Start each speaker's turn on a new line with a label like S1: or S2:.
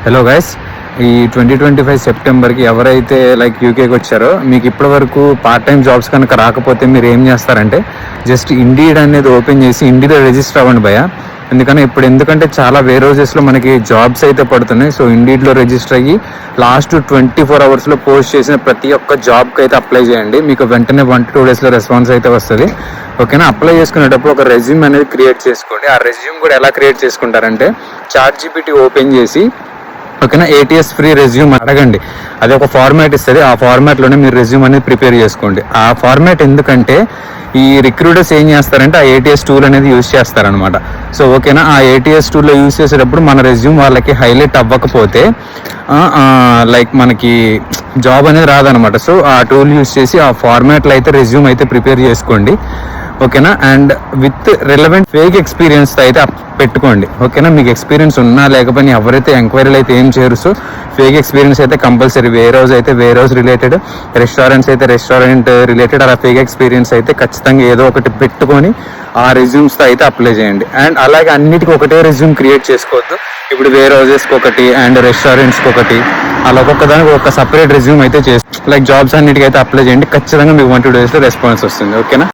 S1: Hello guys, ఈ 2025 సెప్టెంబర్కి ఎవరైతే like యూకేకి వచ్చారో మీకు ఇప్పటి వరకు పార్ట్ టైం జాబ్స్ కనుక రాకపోతే మీరు ఏం చేస్తారంటే జస్ట్ ఇండీడ్ అనేది ఓపెన్ చేసి ఇండీడ్లో రిజిస్టర్ అవ్వండి భయ. ఎందుకంటే చాలా వేరోజెస్లో మనకి జాబ్స్ అయితే పడుతున్నాయి. సో ఇండీడ్లో రిజిస్టర్ అయ్యి లాస్ట్ 24 అవర్స్లో పోస్ట్ చేసిన ప్రతి ఒక్క జాబ్కి అయితే అప్లై చేయండి. మీకు వెంటనే 1 to 2 డేస్లో రెస్పాన్స్ అయితే వస్తుంది. ఓకేనా? అప్లై చేసుకునేటప్పుడు ఒక రెజ్యూమ్ అనేది క్రియేట్ చేసుకోండి. ఆ రెజ్యూమ్ కూడా ఎలా క్రియేట్ చేసుకుంటారంటే ChatGPT ఓపెన్ చేసి ఓకేనా ATS ఫ్రీ రెజ్యూమ్ అడగండి. అది ఒక ఫార్మాట్ ఇస్తుంది. ఆ ఫార్మాట్లోనే మీరు రెజ్యూమ్ అనేది ప్రిపేర్ చేసుకోండి. ఆ ఫార్మాట్ ఎందుకంటే ఈ రిక్రూటర్స్ ఏం చేస్తారంటే ఆ ATS టూల్ అనేది యూజ్ చేస్తారనమాట. సో ఓకేనా, ఆ ATS టూల్లో యూజ్ చేసేటప్పుడు మన రెజ్యూమ్ వాళ్ళకి హైలైట్ అవ్వకపోతే లైక్ మనకి జాబ్ అనేది రాదనమాట. సో ఆ టూల్ యూజ్ చేసి ఆ ఫార్మాట్లో అయితే రెజ్యూమ్ అయితే ప్రిపేర్ చేసుకోండి. ఓకేనా? And with relevant fake experience అయితే పెట్టుకోండి. ఓకేనా? మీకు ఎక్స్పీరియన్స్ ఉన్నా లేకపోయినా ఎవరైతే ఎంక్వైరీలు అయితే ఏం చేయరు. సో ఫేక్ ఎక్స్పీరియన్స్ అయితే compulsory. Warehouse related, restaurants అయితే రెస్టారెంట్ రిలేటెడ్, అలా ఫేక్ ఎక్స్పీరియన్స్ అయితే ఖచ్చితంగా ఏదో ఒకటి పెట్టుకొని ఆ రెజ్యూమ్స్తో అయితే అప్లై చేయండి. అండ్ అలాగే అన్నిటికీ ఒకటే రెజ్యూమ్ క్రియేట్ చేసుకోవద్దు. ఇప్పుడు వేర్ హౌసెస్కి ఒకటి అండ్ రెస్టారెంట్స్కి ఒకటి, అలా ఒక్కొక్క దానికి ఒక సపరేట్ రెజ్యూమ్ అయితే లైక్ జాబ్స్ అన్నిటికైతే అప్లై చేయండి. ఖచ్చితంగా మీకు 1 to 2 డేస్లో రెస్పాన్స్ వస్తుంది. ఓకేనా?